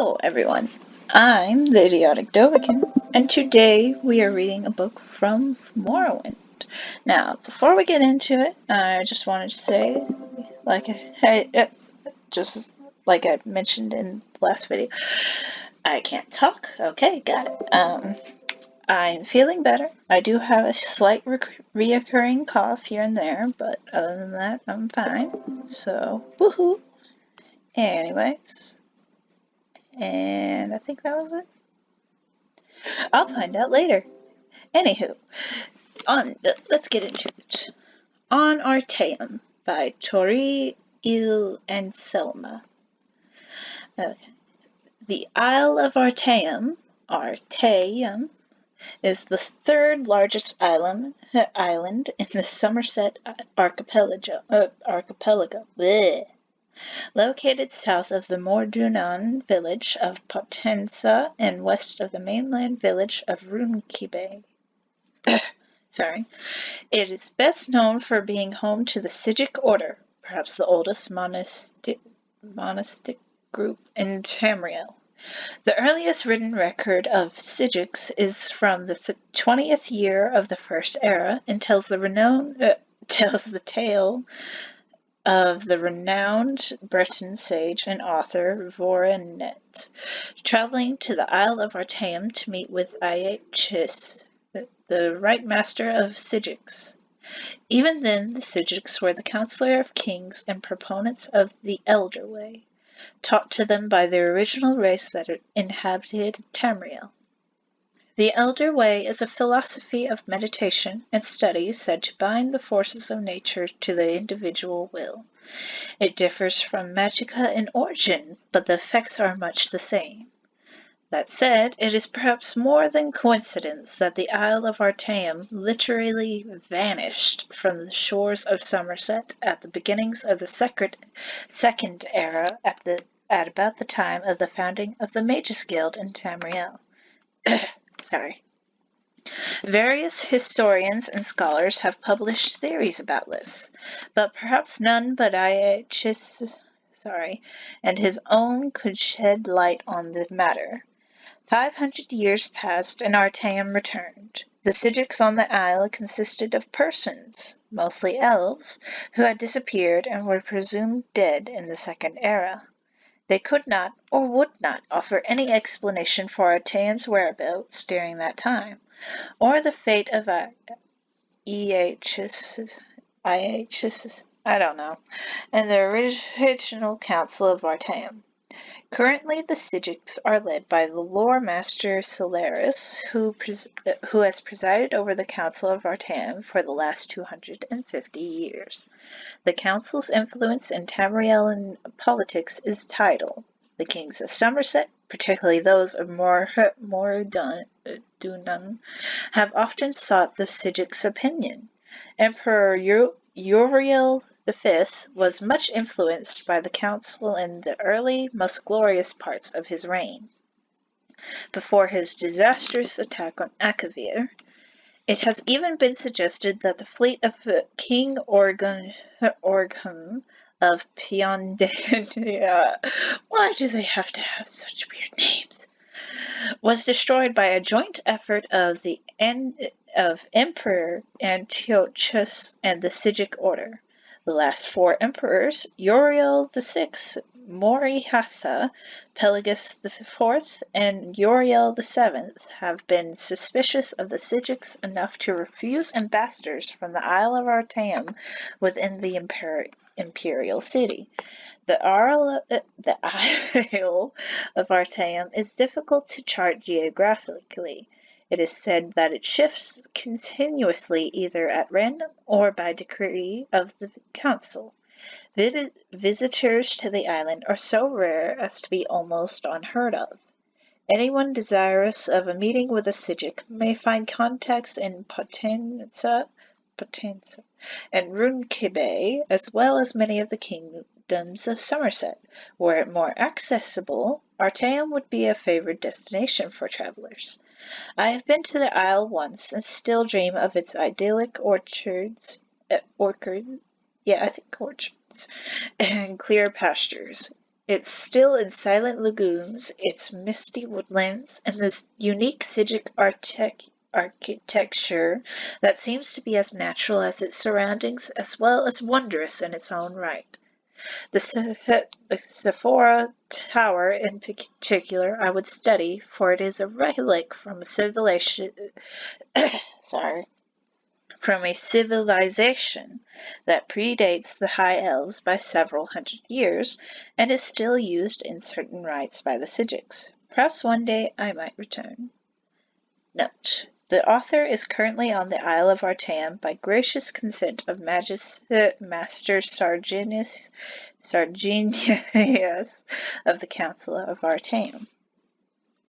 Hello, everyone. I'm the Idiotic Dovahkiin, and today we are reading a book from Morrowind. Now, before we get into it, I just wanted to say, just like I mentioned in the last video, I can't talk. Okay, got it. I'm feeling better. I do have a slight reoccurring cough here and there, but other than that, I'm fine. So, woohoo! Anyways. And I think that was it. I'll find out later. Anywho, let's get into it. On Artaeum by Tori Il and Selma. Okay. The Isle of Artaeum is the third largest island in the Somerset archipelago. Bleh. Located south of the Mordunan village of Potenza and west of the mainland village of Runkibe. Sorry. It is best known for being home to the Sijic Order, perhaps the oldest monastic group in Tamriel. The earliest written record of Sijics is from the 20th year of the First Era and tells the tale of the renowned Breton sage and author Vorennet, traveling to the Isle of Artaeum to meet with Aeachus, the Right Master of Sijics. Even then, the Sijics were the counselor of kings and proponents of the Elder Way, taught to them by the original race that inhabited Tamriel. The Elder Way is a philosophy of meditation and study said to bind the forces of nature to the individual will. It differs from magicka in origin, but the effects are much the same. That said, it is perhaps more than coincidence that the Isle of Artaeum literally vanished from the shores of Somerset at the beginnings of the Second Era at about the time of the founding of the Magus Guild in Tamriel. Sorry. Various historians and scholars have published theories about this, but perhaps none but Aeachus and his own could shed light on the matter. 500 years passed and Artaeum returned. The Sijics on the isle consisted of persons, mostly elves, who had disappeared and were presumed dead in the Second Era. They could not, or would not, offer any explanation for Artaeum's whereabouts during that time, or the fate of Aeachus, and the original Council of Artaeum. Currently, the Sijics are led by the lore master Solaris, who has presided over the Council of Artaeum for the last 250 years. The Council's influence in Tamrielian politics is tidal. The kings of Somerset, particularly those of Mordunan, have often sought the Sijics' opinion. Emperor Uriel V was much influenced by the council in the early, most glorious parts of his reign. Before his disastrous attack on Akavir, it has even been suggested that the fleet of King Orgham of Piondia, why do they have to have such weird names, was destroyed by a joint effort of Emperor Antiochus and the Sijic Order. The last four emperors, Uriel VI, Morihatha, Pelagus IV, and Uriel VII, have been suspicious of the Sijics enough to refuse ambassadors from the Isle of Artaeum within the imperial city. The Isle of Artaeum is difficult to chart geographically. It is said that it shifts continuously either at random or by decree of the council. Visitors to the island are so rare as to be almost unheard of. Anyone desirous of a meeting with a Sijic may find contacts in Potenza and Runkibe, as well as many of the kingdoms of Somerset. Were it more accessible, Artaeum would be a favored destination for travelers. I have been to the isle once and still dream of its idyllic orchards, and clear pastures. Its still and silent lagoons, its misty woodlands, and the unique Sijic architecture that seems to be as natural as its surroundings, as well as wondrous in its own right. The Sephora Tower in particular I would study, for it is a relic from a civilization from a civilization that predates the High Elves by several hundred years, and is still used in certain rites by the Sijics. Perhaps one day I might return. Note: the author is currently on the Isle of Artaeum by gracious consent of Master Sarginius of the Council of Artaeum.